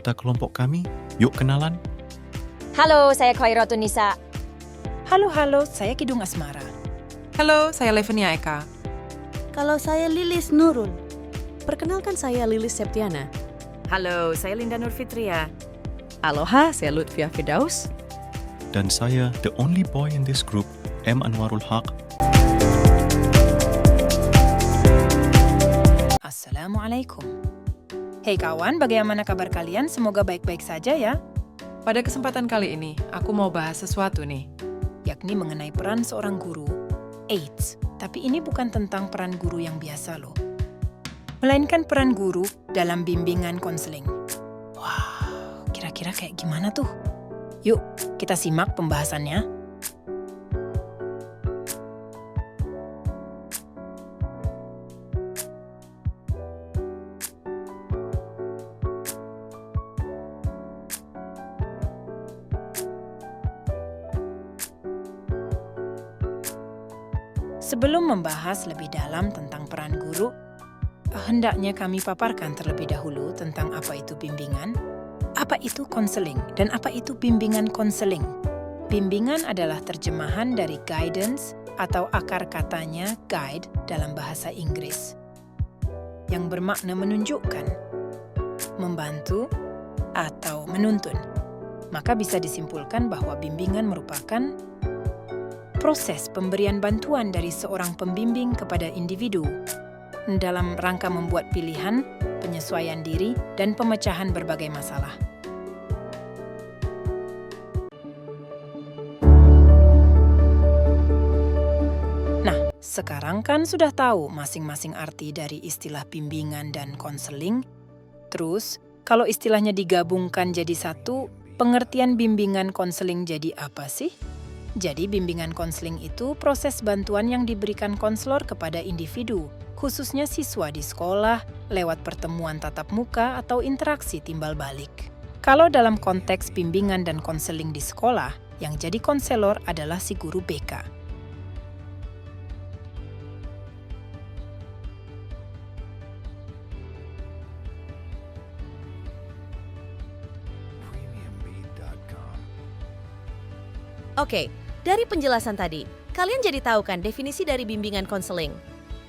anggota kelompok kami. Yuk kenalan. Halo, saya Khairatun Nisa. Halo, saya Kidung Asmara. Halo, saya Levenia Eka. Kalau saya Lilis Nurul. Perkenalkan saya Lilis Septiana. Halo, saya Linda Nurfitria. Aloha, saya Lutfia Firdaus. Dan saya, the only boy in this group, M. Anwarul Haq. Assalamualaikum. Hei kawan, bagaimana kabar kalian? Semoga baik-baik saja ya. Pada kesempatan kali ini, aku mau bahas sesuatu nih. Yakni mengenai peran seorang guru. Eits, tapi ini bukan tentang peran guru yang biasa loh. Melainkan peran guru dalam bimbingan konseling. Wah, kira-kira kayak gimana tuh? Yuk, kita simak pembahasannya. Sebelum membahas lebih dalam tentang peran guru, hendaknya kami paparkan terlebih dahulu tentang apa itu bimbingan, apa itu konseling, dan apa itu bimbingan konseling. Bimbingan adalah terjemahan dari guidance atau akar katanya guide dalam bahasa Inggris, yang bermakna menunjukkan, membantu, atau menuntun. Maka bisa disimpulkan bahwa bimbingan merupakan proses pemberian bantuan dari seorang pembimbing kepada individu dalam rangka membuat pilihan, penyesuaian diri, dan pemecahan berbagai masalah. Nah, sekarang kan sudah tahu masing-masing arti dari istilah bimbingan dan konseling. Terus, kalau istilahnya digabungkan jadi satu, pengertian bimbingan konseling jadi apa sih? Jadi bimbingan konseling itu proses bantuan yang diberikan konselor kepada individu, khususnya siswa di sekolah, lewat pertemuan tatap muka atau interaksi timbal balik. Kalau dalam konteks bimbingan dan konseling di sekolah, yang jadi konselor adalah si guru BK. Oke, dari penjelasan tadi, kalian jadi tahu kan definisi dari bimbingan konseling?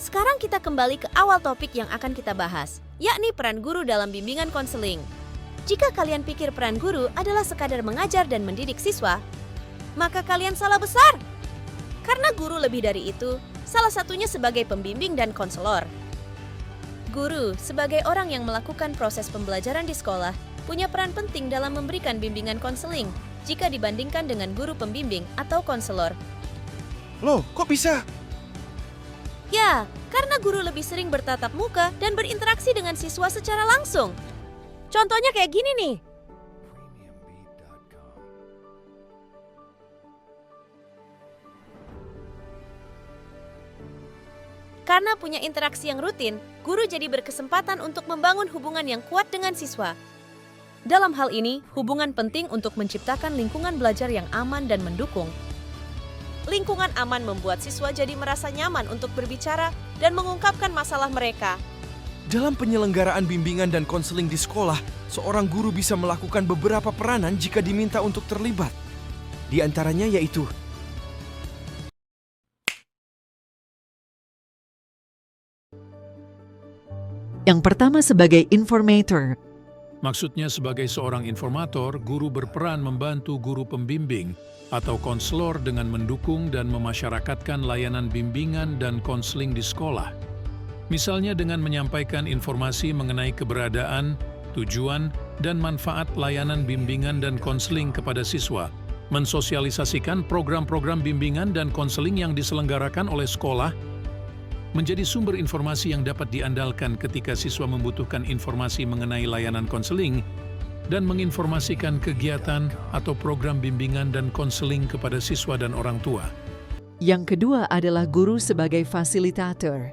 Sekarang kita kembali ke awal topik yang akan kita bahas, yakni peran guru dalam bimbingan konseling. Jika kalian pikir peran guru adalah sekadar mengajar dan mendidik siswa, maka kalian salah besar. Karena guru lebih dari itu, salah satunya sebagai pembimbing dan konselor. Guru, sebagai orang yang melakukan proses pembelajaran di sekolah, punya peran penting dalam memberikan bimbingan konseling jika dibandingkan dengan guru pembimbing atau konselor. Loh, kok bisa? Ya, karena guru lebih sering bertatap muka dan berinteraksi dengan siswa secara langsung. Contohnya kayak gini nih. Karena punya interaksi yang rutin, guru jadi berkesempatan untuk membangun hubungan yang kuat dengan siswa. Dalam hal ini, hubungan penting untuk menciptakan lingkungan belajar yang aman dan mendukung. Lingkungan aman membuat siswa jadi merasa nyaman untuk berbicara dan mengungkapkan masalah mereka. Dalam penyelenggaraan bimbingan dan konseling di sekolah, seorang guru bisa melakukan beberapa peranan jika diminta untuk terlibat. Di antaranya yaitu Yang pertama sebagai informator. Maksudnya sebagai seorang informator, guru berperan membantu guru pembimbing atau konselor dengan mendukung dan memasyarakatkan layanan bimbingan dan konseling di sekolah. Misalnya dengan menyampaikan informasi mengenai keberadaan, tujuan, dan manfaat layanan bimbingan dan konseling kepada siswa, mensosialisasikan program-program bimbingan dan konseling yang diselenggarakan oleh sekolah, menjadi sumber informasi yang dapat diandalkan ketika siswa membutuhkan informasi mengenai layanan konseling, dan menginformasikan kegiatan atau program bimbingan dan konseling kepada siswa dan orang tua. Yang kedua adalah guru sebagai fasilitator.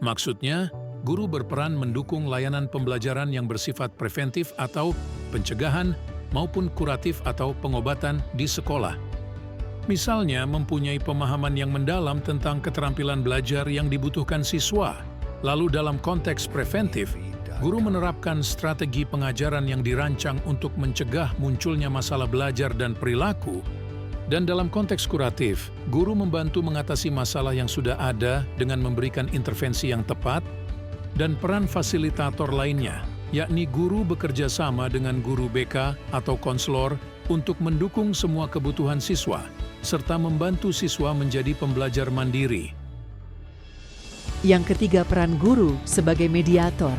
Maksudnya, guru berperan mendukung layanan pembelajaran yang bersifat preventif atau pencegahan maupun kuratif atau pengobatan di sekolah. Misalnya, mempunyai pemahaman yang mendalam tentang keterampilan belajar yang dibutuhkan siswa. Lalu dalam konteks preventif, Guru menerapkan strategi pengajaran yang dirancang untuk mencegah munculnya masalah belajar dan perilaku. Dan dalam konteks kuratif, guru membantu mengatasi masalah yang sudah ada dengan memberikan intervensi yang tepat, dan peran fasilitator lainnya, yakni guru bekerja sama dengan guru BK atau konselor untuk mendukung semua kebutuhan siswa, serta membantu siswa menjadi pembelajar mandiri. Yang ketiga, peran guru sebagai mediator.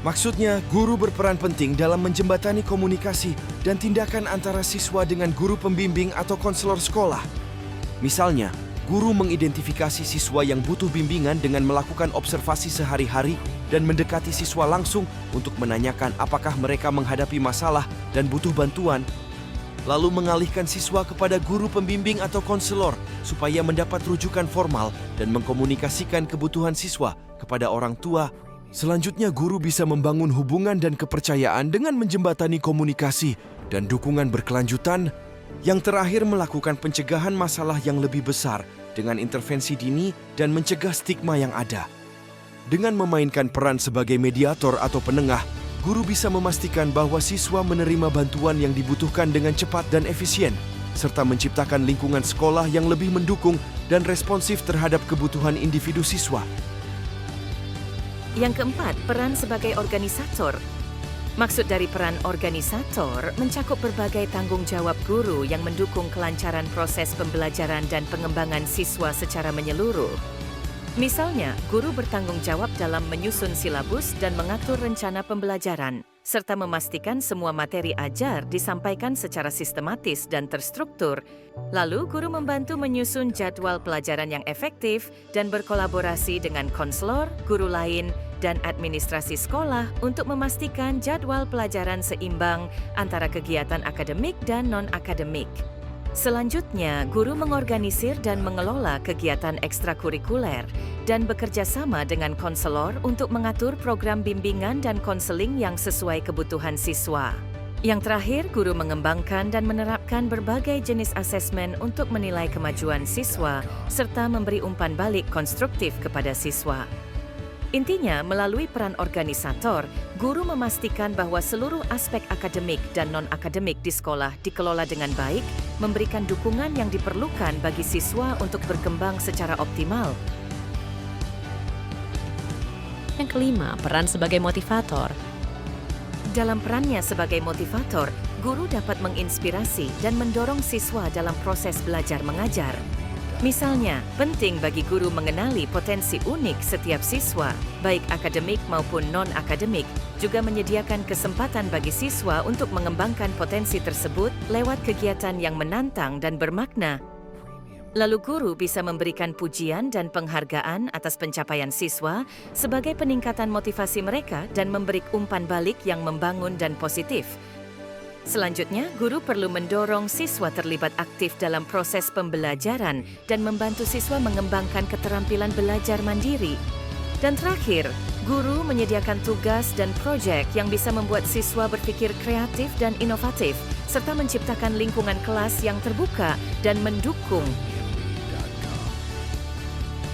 Maksudnya, guru berperan penting dalam menjembatani komunikasi dan tindakan antara siswa dengan guru pembimbing atau konselor sekolah. Misalnya, guru mengidentifikasi siswa yang butuh bimbingan dengan melakukan observasi sehari-hari dan mendekati siswa langsung untuk menanyakan apakah mereka menghadapi masalah dan butuh bantuan, lalu mengalihkan siswa kepada guru pembimbing atau konselor supaya mendapat rujukan formal dan mengkomunikasikan kebutuhan siswa kepada orang tua. Selanjutnya, guru bisa membangun hubungan dan kepercayaan dengan menjembatani komunikasi dan dukungan berkelanjutan. Yang terakhir, melakukan pencegahan masalah yang lebih besar dengan intervensi dini dan mencegah stigma yang ada. Dengan memainkan peran sebagai mediator atau penengah, guru bisa memastikan bahwa siswa menerima bantuan yang dibutuhkan dengan cepat dan efisien, serta menciptakan lingkungan sekolah yang lebih mendukung dan responsif terhadap kebutuhan individu siswa. Yang keempat, peran sebagai organisator. Maksud dari peran organisator mencakup berbagai tanggung jawab guru yang mendukung kelancaran proses pembelajaran dan pengembangan siswa secara menyeluruh. Misalnya, guru bertanggung jawab dalam menyusun silabus dan mengatur rencana pembelajaran, serta memastikan semua materi ajar disampaikan secara sistematis dan terstruktur. Lalu, guru membantu menyusun jadwal pelajaran yang efektif dan berkolaborasi dengan konselor, guru lain, dan administrasi sekolah untuk memastikan jadwal pelajaran seimbang antara kegiatan akademik dan non-akademik. Selanjutnya, guru mengorganisir dan mengelola kegiatan ekstrakurikuler dan bekerja sama dengan konselor untuk mengatur program bimbingan dan konseling yang sesuai kebutuhan siswa. Yang terakhir, guru mengembangkan dan menerapkan berbagai jenis asesmen untuk menilai kemajuan siswa serta memberi umpan balik konstruktif kepada siswa. Intinya, melalui peran organisator, guru memastikan bahwa seluruh aspek akademik dan non-akademik di sekolah dikelola dengan baik, memberikan dukungan yang diperlukan bagi siswa untuk berkembang secara optimal. Yang kelima, peran sebagai motivator. Dalam perannya sebagai motivator, guru dapat menginspirasi dan mendorong siswa dalam proses belajar mengajar. Misalnya, penting bagi guru mengenali potensi unik setiap siswa, baik akademik maupun non-akademik, juga menyediakan kesempatan bagi siswa untuk mengembangkan potensi tersebut lewat kegiatan yang menantang dan bermakna. Lalu guru bisa memberikan pujian dan penghargaan atas pencapaian siswa sebagai peningkatan motivasi mereka dan memberi umpan balik yang membangun dan positif. Selanjutnya, guru perlu mendorong siswa terlibat aktif dalam proses pembelajaran dan membantu siswa mengembangkan keterampilan belajar mandiri. Dan terakhir, guru menyediakan tugas dan proyek yang bisa membuat siswa berpikir kreatif dan inovatif, serta menciptakan lingkungan kelas yang terbuka dan mendukung.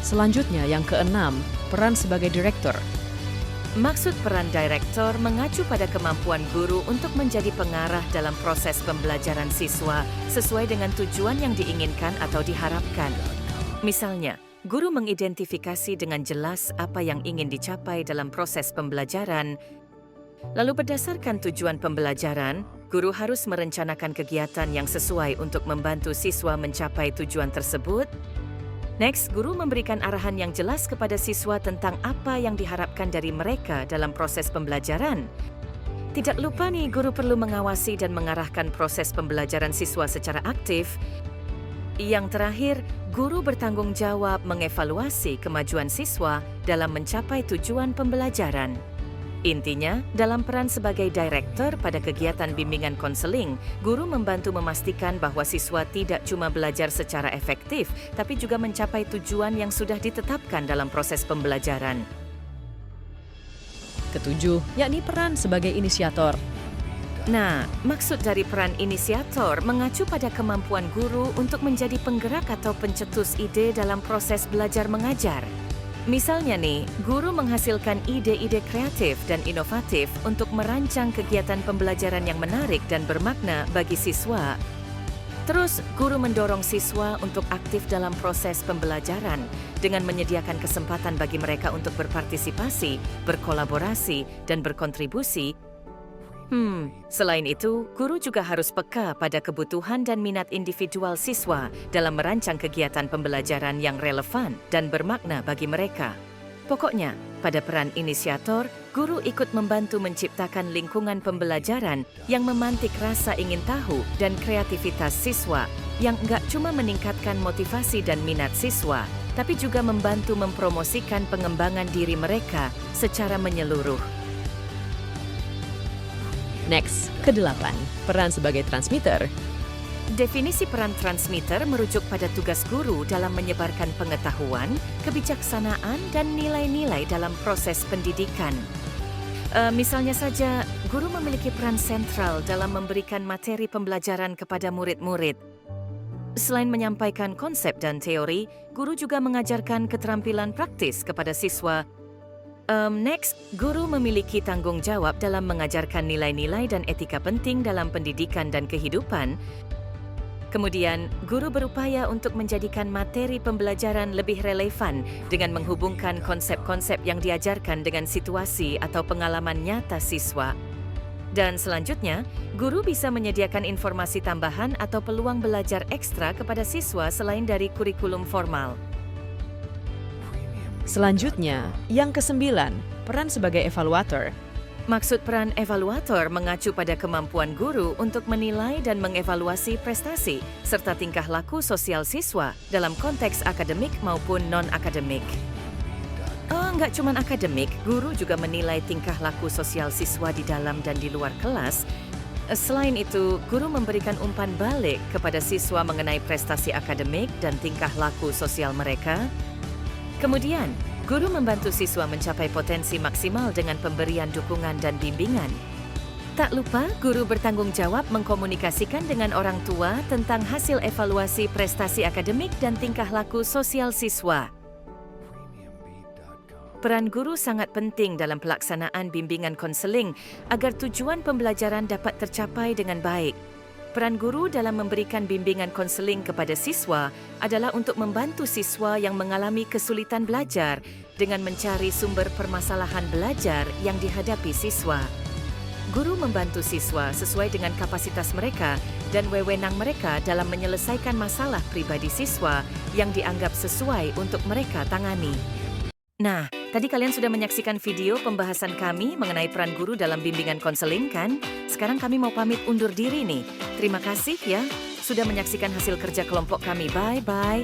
Selanjutnya, yang keenam, peran sebagai direktur. Maksud peran direktur mengacu pada kemampuan guru untuk menjadi pengarah dalam proses pembelajaran siswa sesuai dengan tujuan yang diinginkan atau diharapkan. Misalnya, guru mengidentifikasi dengan jelas apa yang ingin dicapai dalam proses pembelajaran. Lalu berdasarkan tujuan pembelajaran, guru harus merencanakan kegiatan yang sesuai untuk membantu siswa mencapai tujuan tersebut. Next, guru memberikan arahan yang jelas kepada siswa tentang apa yang diharapkan dari mereka dalam proses pembelajaran. Tidak lupa nih, guru perlu mengawasi dan mengarahkan proses pembelajaran siswa secara aktif. Yang terakhir, guru bertanggung jawab mengevaluasi kemajuan siswa dalam mencapai tujuan pembelajaran. Intinya, dalam peran sebagai direktur pada kegiatan bimbingan konseling, guru membantu memastikan bahwa siswa tidak cuma belajar secara efektif, tapi juga mencapai tujuan yang sudah ditetapkan dalam proses pembelajaran. Ketujuh, yakni peran sebagai inisiator. Nah, maksud dari peran inisiator mengacu pada kemampuan guru untuk menjadi penggerak atau pencetus ide dalam proses belajar mengajar. Misalnya nih, guru menghasilkan ide-ide kreatif dan inovatif untuk merancang kegiatan pembelajaran yang menarik dan bermakna bagi siswa. Terus, guru mendorong siswa untuk aktif dalam proses pembelajaran dengan menyediakan kesempatan bagi mereka untuk berpartisipasi, berkolaborasi, dan berkontribusi. Selain itu, guru juga harus peka pada kebutuhan dan minat individual siswa dalam merancang kegiatan pembelajaran yang relevan dan bermakna bagi mereka. Pokoknya, pada peran inisiator, guru ikut membantu menciptakan lingkungan pembelajaran yang memantik rasa ingin tahu dan kreativitas siswa, yang nggak cuma meningkatkan motivasi dan minat siswa, tapi juga membantu mempromosikan pengembangan diri mereka secara menyeluruh. Next, ke-8, peran sebagai transmitter. Definisi peran transmitter merujuk pada tugas guru dalam menyebarkan pengetahuan, kebijaksanaan, dan nilai-nilai dalam proses pendidikan. Misalnya saja, guru memiliki peran sentral dalam memberikan materi pembelajaran kepada murid-murid. Selain menyampaikan konsep dan teori, guru juga mengajarkan keterampilan praktis kepada siswa. Next, guru memiliki tanggung jawab dalam mengajarkan nilai-nilai dan etika penting dalam pendidikan dan kehidupan. Kemudian, guru berupaya untuk menjadikan materi pembelajaran lebih relevan dengan menghubungkan konsep-konsep yang diajarkan dengan situasi atau pengalaman nyata siswa. Dan selanjutnya, guru bisa menyediakan informasi tambahan atau peluang belajar ekstra kepada siswa selain dari kurikulum formal. Selanjutnya, yang ke-9, peran sebagai evaluator. Maksud peran evaluator mengacu pada kemampuan guru untuk menilai dan mengevaluasi prestasi serta tingkah laku sosial siswa dalam konteks akademik maupun non-akademik. Nggak cuma akademik, guru juga menilai tingkah laku sosial siswa di dalam dan di luar kelas. Selain itu, guru memberikan umpan balik kepada siswa mengenai prestasi akademik dan tingkah laku sosial mereka. Kemudian, guru membantu siswa mencapai potensi maksimal dengan pemberian dukungan dan bimbingan. Tak lupa, guru bertanggung jawab mengkomunikasikan dengan orang tua tentang hasil evaluasi prestasi akademik dan tingkah laku sosial siswa. Peran guru sangat penting dalam pelaksanaan bimbingan konseling agar tujuan pembelajaran dapat tercapai dengan baik. Peran guru dalam memberikan bimbingan konseling kepada siswa adalah untuk membantu siswa yang mengalami kesulitan belajar dengan mencari sumber permasalahan belajar yang dihadapi siswa. Guru membantu siswa sesuai dengan kapasitas mereka dan wewenang mereka dalam menyelesaikan masalah pribadi siswa yang dianggap sesuai untuk mereka tangani. Nah, tadi kalian sudah menyaksikan video pembahasan kami mengenai peran guru dalam bimbingan konseling, kan? Sekarang kami mau pamit undur diri nih. Terima kasih ya, sudah menyaksikan hasil kerja kelompok kami. Bye-bye.